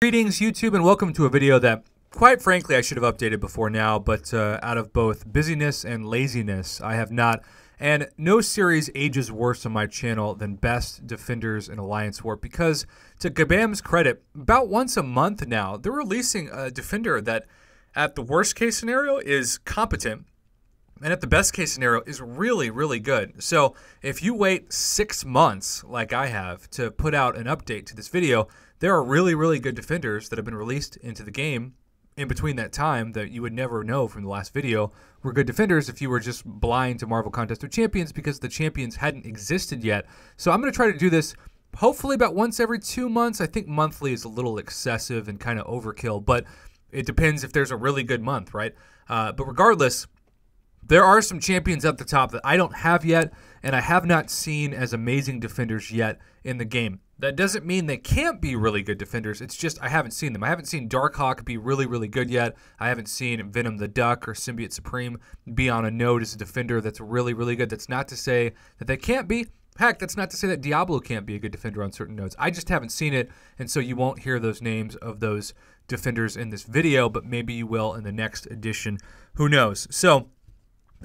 Greetings YouTube and welcome to a video that quite frankly I should have updated before now, but out of both busyness and laziness I have not. And no series ages worse on my channel than Best Defenders in Alliance War, because to Kabam's credit, about once a month now they're releasing a defender that at the worst case scenario is competent and at the best case scenario is really, really good. So if you wait 6 months like I have to put out an update to this video, there are really, really good defenders that have been released into the game in between that time that you would never know from the last video were good defenders if you were just blind to Marvel Contest of Champions because the champions hadn't existed yet. So I'm going to try to do this hopefully about once every 2 months. I think monthly is a little excessive and kind of overkill, but it depends if there's a really good month, right? But regardless, there are some champions at the top that I don't have yet, and I have not seen as amazing defenders yet in the game. That doesn't mean they can't be really good defenders. It's just I haven't seen them. I haven't seen Darkhawk be really, really good yet. I haven't seen Venom the Duck or Symbiote Supreme be on a node as a defender that's really, really good. That's not to say that they can't be. Heck, that's not to say that Diablo can't be a good defender on certain nodes. I just haven't seen it, and so you won't hear those names of those defenders in this video, but maybe you will in the next edition. Who knows? So,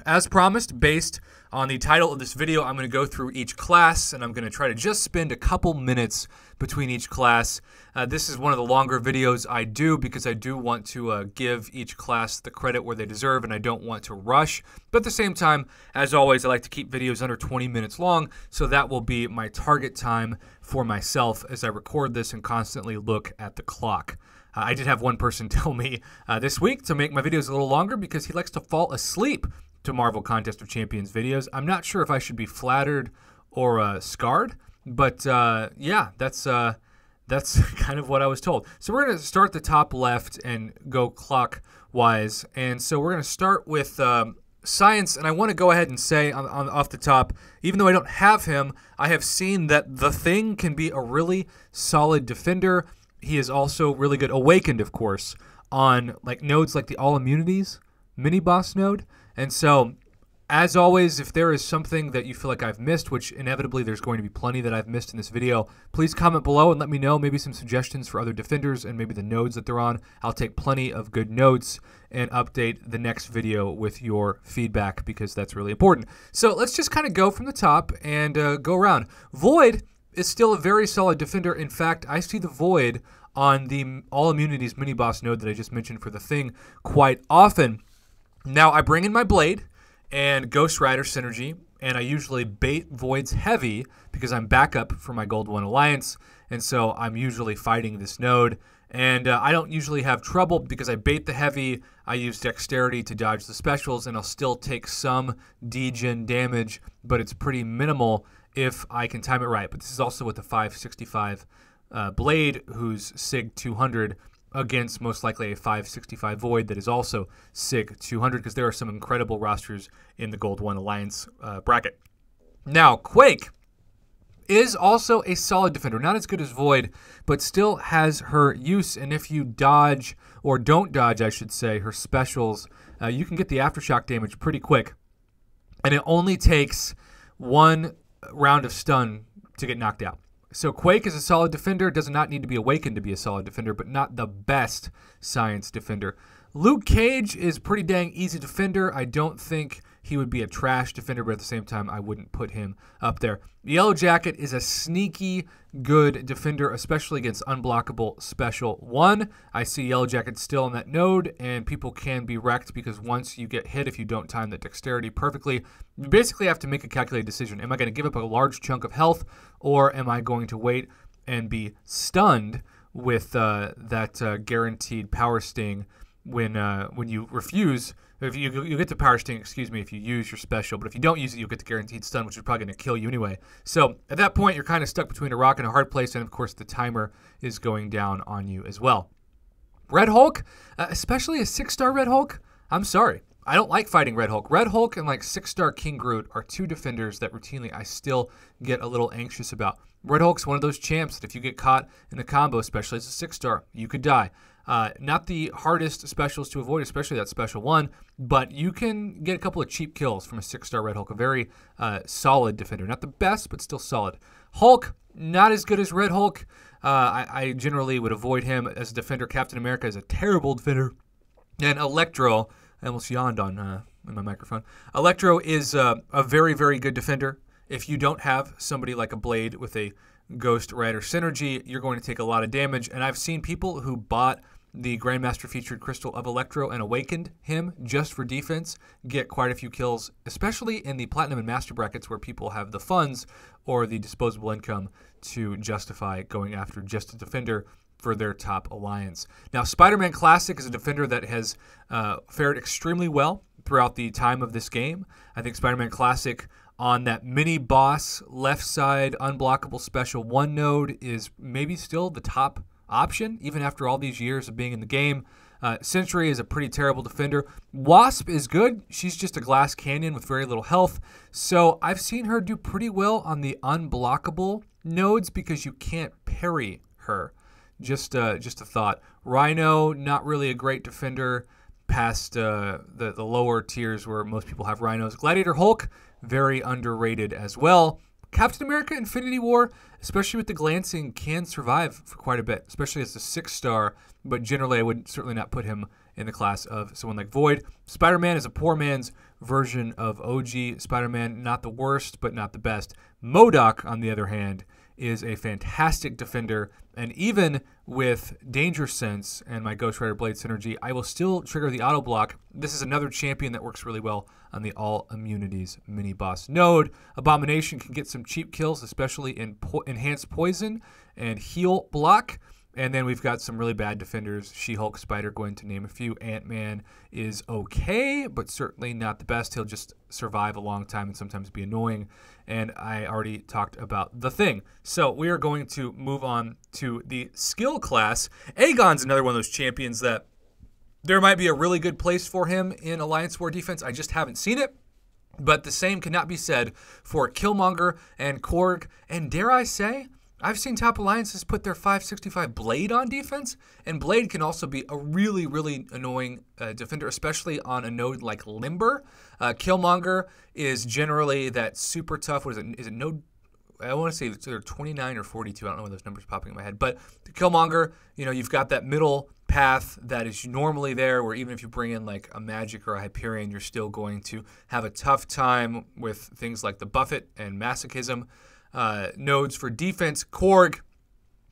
as promised, based on the title of this video, I'm going to go through each class, and I'm going to try to just spend a couple minutes between each class. This is one of the longer videos I do because I do want to give each class the credit where they deserve, and I don't want to rush. But at the same time, as always, I like to keep videos under 20 minutes long, so that will be my target time for myself as I record this and constantly look at the clock. I did have one person tell me this week to make my videos a little longer because he likes to fall asleep to Marvel Contest of Champions videos. I'm not sure if I should be flattered or scarred, but yeah, that's kind of what I was told. So we're going to start the top left and go clockwise, and so we're going to start with Science, and I want to go ahead and say off the top, even though I don't have him, I have seen that the Thing can be a really solid defender. He is also really good, awakened of course, on like nodes like the All Immunities mini boss node. And so, as always, if there is something that you feel like I've missed, which inevitably there's going to be plenty that I've missed in this video, please comment below and let me know maybe some suggestions for other defenders and maybe the nodes that they're on. I'll take plenty of good notes and update the next video with your feedback because that's really important. So let's just kind of go from the top and go around. Void is still a very solid defender. In fact, I see the Void on the All Immunities mini boss node that I just mentioned for the Thing quite often. Now, I bring in my Blade and Ghost Rider synergy, and I usually bait Voids heavy because I'm backup for my Gold 1 Alliance, and so I'm usually fighting this node. And I don't usually have trouble because I bait the heavy, I use dexterity to dodge the specials, and I'll still take some degen damage, but it's pretty minimal if I can time it right. But this is also with the 565 Blade, who's SIG 200, against most likely a 565 Void that is also SIG 200 because there are some incredible rosters in the Gold 1 Alliance bracket. Now, Quake is also a solid defender. Not as good as Void, but still has her use. And if you dodge, or don't dodge, I should say, her specials, you can get the aftershock damage pretty quick. And it only takes 1 round of stun to get knocked out. So Quake is a solid defender, does not need to be awakened to be a solid defender, but not the best Science defender. Luke Cage is pretty dang easy defender. I don't think he would be a trash defender, but at the same time, I wouldn't put him up there. Yellow Jacket is a sneaky good defender, especially against unblockable Special 1. I see Yellow Jacket still on that node, and people can be wrecked because once you get hit, if you don't time that dexterity perfectly, you basically have to make a calculated decision. Am I going to give up a large chunk of health, or am I going to wait and be stunned with that guaranteed power sting when you refuse? If you get the power sting, excuse me, if you use your special, but if you don't use it, you'll get the guaranteed stun, which is probably going to kill you anyway. So at that point, you're kind of stuck between a rock and a hard place, and of course, the timer is going down on you as well. Red Hulk, especially a 6-star Red Hulk, I'm sorry. I don't like fighting Red Hulk. Red Hulk and like 6-star King Groot are two defenders that routinely I still get a little anxious about. Red Hulk's one of those champs that if you get caught in the combo, especially as a 6-star, you could die. Not the hardest specials to avoid, especially that Special 1, but you can get a couple of cheap kills from a 6-star Red Hulk, a very solid defender. Not the best, but still solid. Hulk not as good as Red Hulk. I generally would avoid him as a defender. Captain America is a terrible defender. And Electro, I almost yawned on in my microphone. Electro is a very, very good defender. If you don't have somebody like a Blade with a Ghost Rider synergy, you're going to take a lot of damage. And I've seen people who bought the Grandmaster featured Crystal of Electro and awakened him just for defense get quite a few kills, especially in the Platinum and Master brackets where people have the funds or the disposable income to justify going after just a defender for their top alliance. Now, Spider-Man Classic is a defender that has fared extremely well throughout the time of this game. I think Spider-Man Classic on that mini boss left side unblockable special 1 node is maybe still the top option, even after all these years of being in the game. Sentry is a pretty terrible defender. Wasp is good. She's just a glass canyon with very little health. So I've seen her do pretty well on the unblockable nodes because you can't parry her. Just a thought. Rhino, not really a great defender past the lower tiers where most people have Rhinos. Gladiator Hulk, very underrated as well. Captain America Infinity War, especially with the glancing, can survive for quite a bit, especially as a 6-star, but generally I would certainly not put him in the class of someone like Void. Spider-Man is a poor man's version of OG Spider-Man, not the worst, but not the best. MODOK, on the other hand, is a fantastic defender, and even with Danger Sense and my Ghost Rider Blade synergy, I will still trigger the auto block. This is another champion that works really well on the All Immunities mini boss node. Abomination can get some cheap kills, especially in Enhanced Poison and Heal block. And then we've got some really bad defenders. She-Hulk, Spider-Gwen, to name a few. Ant-Man is okay, but certainly not the best. He'll just survive a long time and sometimes be annoying. And I already talked about the Thing. So we are going to move on to the skill class. Aegon's another one of those champions that there might be a really good place for him in Alliance War defense. I just haven't seen it. But the same cannot be said for Killmonger and Korg. And dare I say, I've seen top alliances put their 565 Blade on defense, and Blade can also be a really, really annoying defender, especially on a node like Limber. Killmonger is generally that super tough. What is it? Is it node? I want to say it's either 29 or 42. I don't know when those numbers are popping in my head. But Killmonger, you've got that middle path that is normally there, where even if you bring in like a Magic or a Hyperion, you're still going to have a tough time with things like the Buffet and Masochism. Nodes for defense. Korg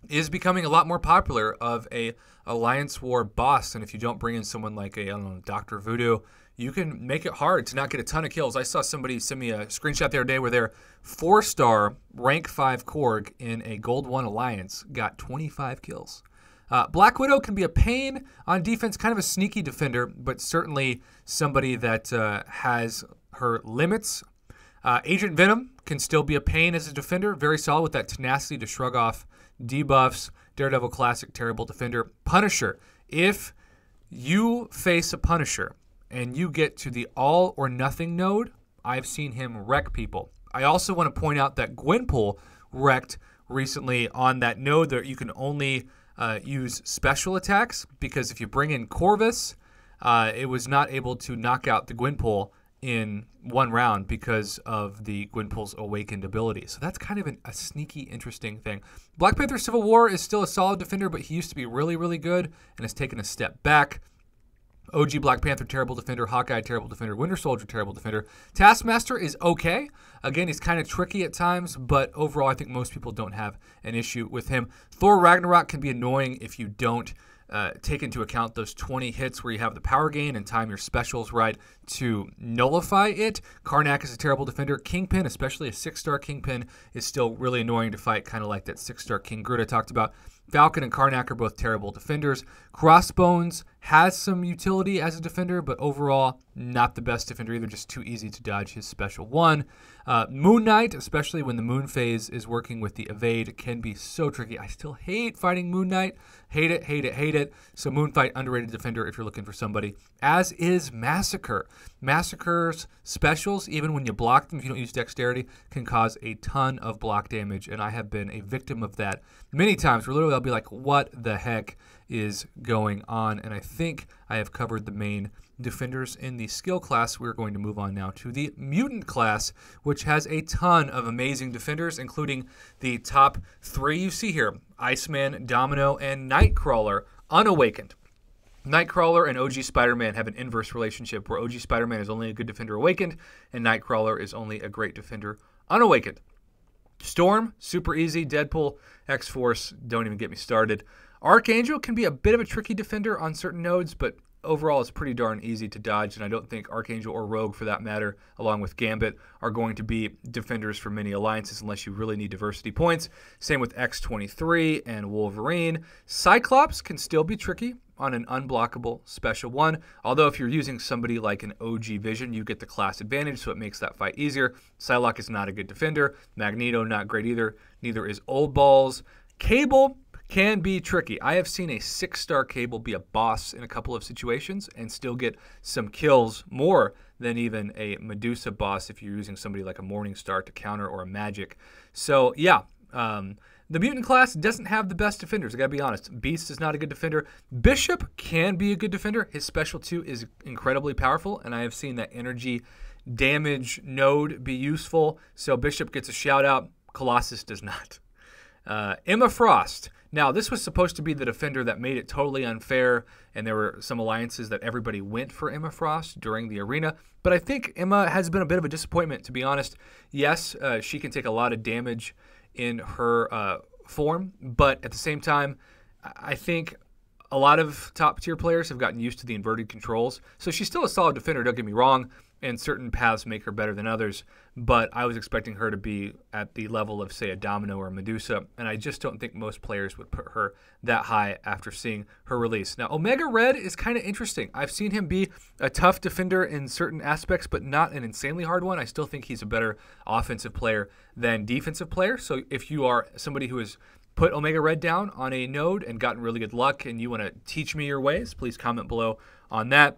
is becoming a lot more popular of a Alliance War boss, and if you don't bring in someone like Dr. Voodoo, you can make it hard to not get a ton of kills. I saw somebody send me a screenshot the other day where their 4-star rank 5 Korg in a Gold 1 Alliance got 25 kills. Black Widow can be a pain on defense, kind of a sneaky defender, but certainly somebody that has her limits. Agent Venom can still be a pain as a defender. Very solid with that tenacity to shrug off debuffs. Daredevil Classic, terrible defender. Punisher. If you face a Punisher and you get to the all or nothing node, I've seen him wreck people. I also want to point out that Gwenpool wrecked recently on that node that you can only use special attacks, because if you bring in Corvus, it was not able to knock out the Gwenpool in one round because of the Gwenpool's awakened ability. So that's kind of a sneaky, interesting thing. Black Panther Civil War is still a solid defender, but he used to be really, really good and has taken a step back. OG Black Panther, terrible defender. Hawkeye, terrible defender. Winter Soldier, terrible defender. Taskmaster is okay. Again, he's kind of tricky at times, but overall I think most people don't have an issue with him. Thor Ragnarok can be annoying if you don't take into account those 20 hits where you have the power gain and time your specials right to nullify it. Karnak is a terrible defender. Kingpin, especially a 6-star Kingpin, is still really annoying to fight, kind of like that 6-star King Groot I talked about. Falcon and Karnak are both terrible defenders. Crossbones has some utility as a defender, but overall not the best defender either, just too easy to dodge his special one. Moon Knight, especially when the moon phase is working with the evade, can be so tricky. I still hate fighting Moon Knight. Hate it, hate it, hate it. So Moonfight, underrated defender if you're looking for somebody. As is Massacre. Massacre's specials, even when you block them, if you don't use dexterity, can cause a ton of block damage, and I have been a victim of that many times where literally I'll be like, what the heck is going on? And I think I have covered the main defenders in the skill class, we're going to move on now to the Mutant class, which has a ton of amazing defenders, including the top 3 you see here: Iceman, Domino, and Nightcrawler, unawakened. Nightcrawler and OG Spider-Man have an inverse relationship where OG Spider-Man is only a good defender awakened, and Nightcrawler is only a great defender unawakened. Storm, super easy. Deadpool, X-Force, don't even get me started. Archangel can be a bit of a tricky defender on certain nodes, but overall it's pretty darn easy to dodge, and I don't think Archangel or Rogue, for that matter, along with Gambit, are going to be defenders for many alliances unless you really need diversity points. Same with X-23 and Wolverine. Cyclops can still be tricky on an unblockable special 1, although if you're using somebody like an OG Vision, you get the class advantage, so it makes that fight easier. Psylocke is not a good defender. Magneto, not great either. Neither is Old Balls. Cable can be tricky. I have seen a 6-star Cable be a boss in a couple of situations and still get some kills, more than even a Medusa boss if you're using somebody like a Morningstar to counter, or a Magic. So yeah, the Mutant class doesn't have the best defenders, I gotta be honest. Beast is not a good defender. Bishop can be a good defender. His special 2 is incredibly powerful, and I have seen that energy damage node be useful, so Bishop gets a shout out. Colossus does not. Emma Frost. Now, this was supposed to be the defender that made it totally unfair, and there were some alliances that everybody went for Emma Frost during the arena. But I think Emma has been a bit of a disappointment, to be honest. Yes, she can take a lot of damage in her form, but at the same time, I think a lot of top-tier players have gotten used to the inverted controls. So she's still a solid defender, don't get me wrong, and certain paths make her better than others, but I was expecting her to be at the level of, say, a Domino or a Medusa, and I just don't think most players would put her that high after seeing her release. Now, Omega Red is kind of interesting. I've seen him be a tough defender in certain aspects, but not an insanely hard one. I still think he's a better offensive player than defensive player, so if you are somebody who has put Omega Red down on a node and gotten really good luck and you want to teach me your ways, please comment below on that.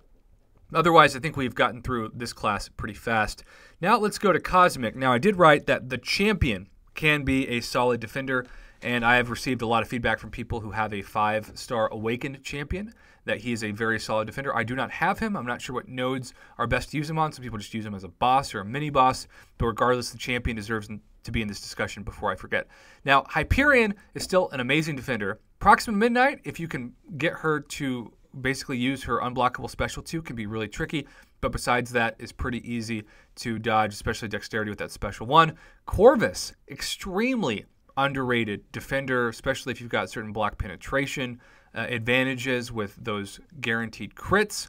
Otherwise, I think we've gotten through this class pretty fast. Now let's go to Cosmic. Now, I did write that the Champion can be a solid defender, and I have received a lot of feedback from people who have a 5-star Awakened Champion that he is a very solid defender. I do not have him. I'm not sure what nodes are best to use him on. Some people just use him as a boss or a mini-boss, but regardless, the Champion deserves to be in this discussion before I forget. Now, Hyperion is still an amazing defender. Proxima Midnight, if you can get her to basically use her unblockable special 2, can be really tricky, but besides that is pretty easy to dodge, especially dexterity with that special 1. Corvus, extremely underrated defender, especially if you've got certain block penetration advantages with those guaranteed crits.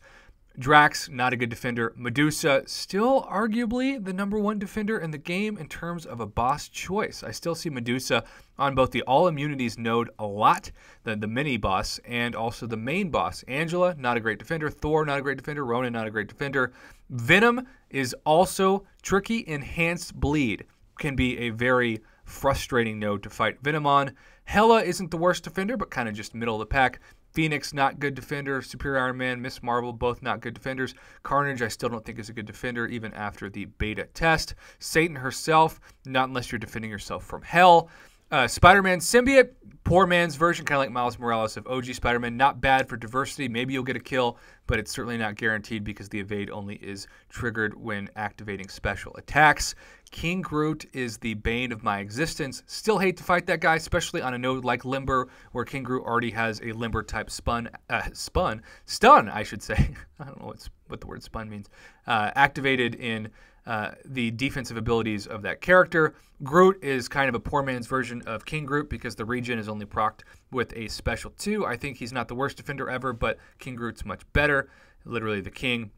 Drax, not a good defender. Medusa, still arguably the #1 defender in the game in terms of a boss choice. I still see Medusa on both the All Immunities node a lot, the mini boss, and also the main boss. Angela, not a great defender. Thor, not a great defender. Ronan, not a great defender. Venom is also tricky. Enhanced Bleed can be a very frustrating node to fight Venom on. Hela isn't the worst defender, but kind of just middle of the pack. Phoenix, not good defender. Superior Iron Man, Miss Marvel, both not good defenders. Carnage, I still don't think is a good defender, even after the beta test. Satan herself, not unless you're defending yourself from hell. Spider-Man Symbiote, poor man's version, kind of like Miles Morales of OG Spider-Man. Not bad for diversity. Maybe you'll get a kill, but it's certainly not guaranteed because the evade only is triggered when activating special attacks. King Groot is the bane of my existence. Still hate to fight that guy, especially on a node like Limber, where King Groot already has a Limber type stun, I should say. I don't know what the word spun means. Activated in the defensive abilities of that character. Groot is kind of a poor man's version of King Groot because the regen is only procced with a special 2. I think he's not the worst defender ever, but King Groot's much better. Literally the king.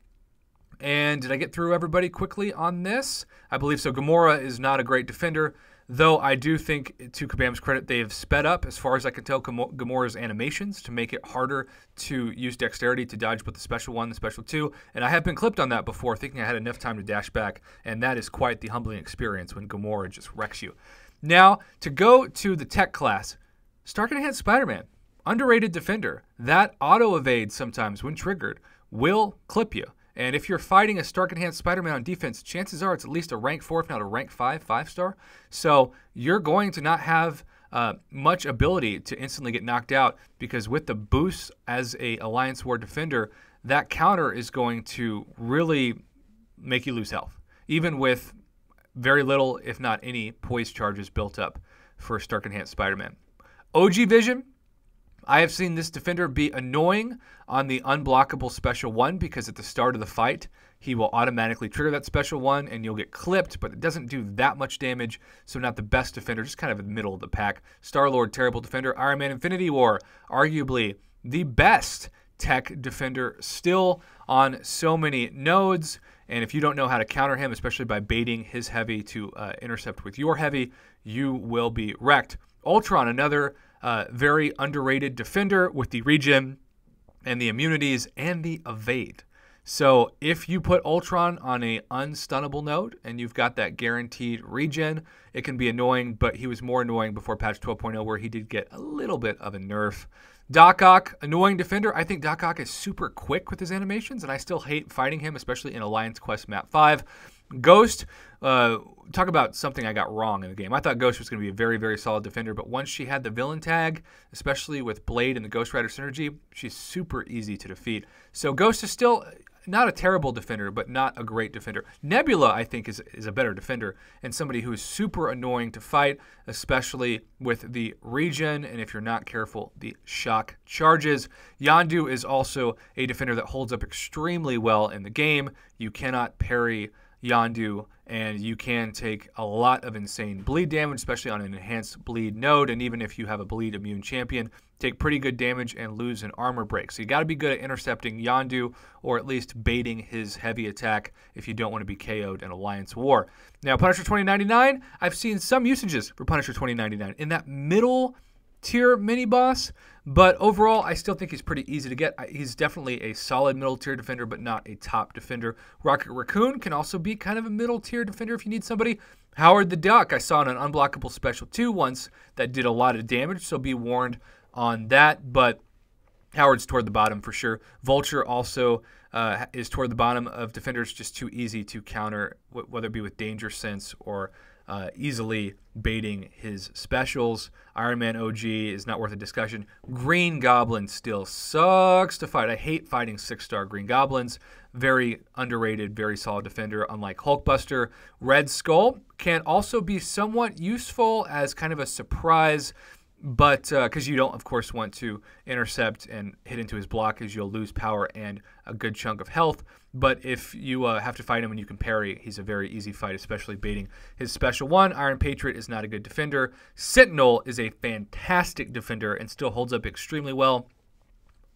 And did I get through everybody quickly on this? I believe so. Gamora is not a great defender, though I do think, to Kabam's credit, they have sped up, as far as I can tell, Gamora's animations to make it harder to use dexterity to dodge both the special 1 and the special 2. And I have been clipped on that before, thinking I had enough time to dash back, and that is quite the humbling experience when Gamora just wrecks you. Now, to go to the tech class, Stark Enhanced Spider-Man, underrated defender. That auto-evade sometimes, when triggered, will clip you. And if you're fighting a Stark Enhanced Spider-Man on defense, chances are it's at least a rank 4, if not a rank 5, 5-star. So you're going to not have much ability to instantly get knocked out because with the boost as a Alliance War defender, that counter is going to really make you lose health, even with very little, if not any, poise charges built up for Stark Enhanced Spider-Man. OG Vision, I have seen this defender be annoying on the unblockable special 1 because at the start of the fight, he will automatically trigger that special 1 and you'll get clipped, but it doesn't do that much damage, so not the best defender, just kind of in the middle of the pack. Star-Lord, terrible defender. Iron Man Infinity War, arguably the best tech defender still on so many nodes. And if you don't know how to counter him, especially by baiting his heavy to intercept with your heavy, you will be wrecked. Ultron, another very underrated defender with the regen and the immunities and the evade. So if you put Ultron on a unstunnable node and you've got that guaranteed regen, it can be annoying, but he was more annoying before patch 12.0 where he did get a little bit of a nerf. Doc Ock, annoying defender. I think Doc Ock is super quick with his animations, and I still hate fighting him, especially in Alliance Quest Map 5. Ghost, talk about something I got wrong in the game. I thought Ghost was going to be a very, very solid defender, but once she had the villain tag, especially with Blade and the Ghost Rider synergy, she's super easy to defeat. So Ghost is still not a terrible defender, but not a great defender. Nebula, I think, is a better defender and somebody who is super annoying to fight, especially with the regen, and if you're not careful, the shock charges. Yondu is also a defender that holds up extremely well in the game. You cannot parry Yondu, and you can take a lot of insane bleed damage, especially on an enhanced bleed node, and even if you have a bleed immune champion, take pretty good damage and lose an armor break. So you got to be good at intercepting Yondu, or at least baiting his heavy attack if you don't want to be KO'd in Alliance War. Now, Punisher 2099, I've seen some usages for Punisher 2099 in that middle tier mini boss, but overall I still think he's pretty easy to get. He's definitely a solid middle tier defender, but not a top defender. Rocket Raccoon can also be kind of a middle tier defender if you need somebody. Howard the Duck, I saw in an unblockable special 2 once that did a lot of damage, so be warned on that, but Howard's toward the bottom for sure. Vulture also is toward the bottom of defenders, just too easy to counter, whether it be with Danger Sense or easily baiting his specials. Iron Man OG is not worth a discussion. Green Goblin still sucks to fight. I hate fighting 6-star Green Goblins. Very underrated, very solid defender, unlike Hulkbuster. Red Skull can also be somewhat useful as kind of a surprise, but because you don't, of course, want to intercept and hit into his block, as you'll lose power and a good chunk of health. But if you have to fight him and you can parry, he's a very easy fight, especially baiting his special 1. Iron Patriot is not a good defender. Sentinel is a fantastic defender and still holds up extremely well.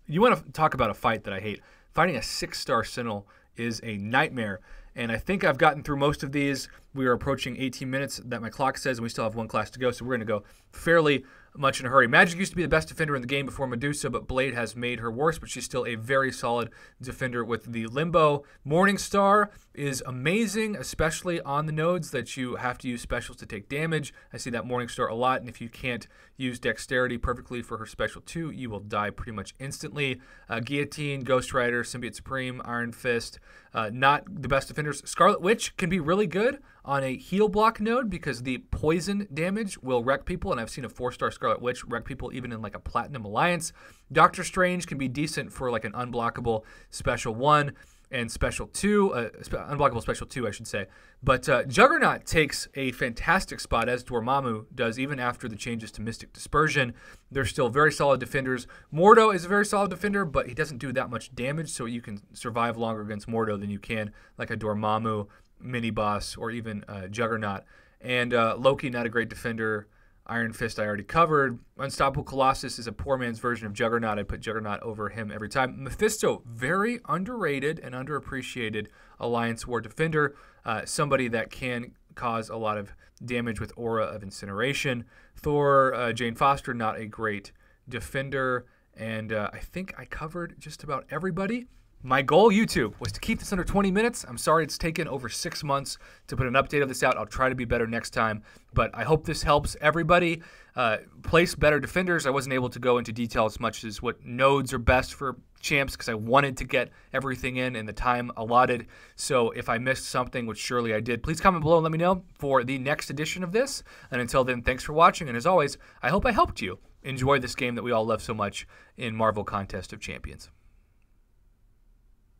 You want to talk about a fight that I hate. Fighting a 6-star Sentinel is a nightmare. And I think I've gotten through most of these. We are approaching 18 minutes that my clock says, and we still have one class to go, so we're going to go fairly much in a hurry. Magic used to be the best defender in the game before Medusa, but Blade has made her worse, but she's still a very solid defender with the Limbo. Morningstar is amazing, especially on the nodes that you have to use specials to take damage. I see that Morningstar a lot, and if you can't use Dexterity perfectly for her special 2, you will die pretty much instantly. Guillotine, Ghost Rider, Symbiote Supreme, Iron Fist, not the best defenders. Scarlet Witch can be really good on a heal block node because the poison damage will wreck people, and I've seen a 4-star Scarlet Witch wreck people even in like a Platinum Alliance. Doctor Strange can be decent for like an unblockable special 1 and special 2, unblockable special 2, I should say. But Juggernaut takes a fantastic spot, as Dormammu does, even after the changes to Mystic Dispersion. They're still very solid defenders. Mordo is a very solid defender, but he doesn't do that much damage, so you can survive longer against Mordo than you can like a Dormammu mini-boss or even Juggernaut. And Loki, not a great defender. Iron Fist I already covered. Unstoppable Colossus is a poor man's version of Juggernaut. I put Juggernaut over him every time. Mephisto, very underrated and underappreciated Alliance War defender. Somebody that can cause a lot of damage with Aura of Incineration. Thor, Jane Foster, not a great defender. And I think I covered just about everybody. My goal, YouTube, was to keep this under 20 minutes. I'm sorry it's taken over 6 months to put an update of this out. I'll try to be better next time, but I hope this helps everybody place better defenders. I wasn't able to go into detail as much as what nodes are best for champs because I wanted to get everything in the time allotted. So if I missed something, which surely I did, please comment below and let me know for the next edition of this. And until then, thanks for watching. And as always, I hope I helped you enjoy this game that we all love so much in Marvel Contest of Champions.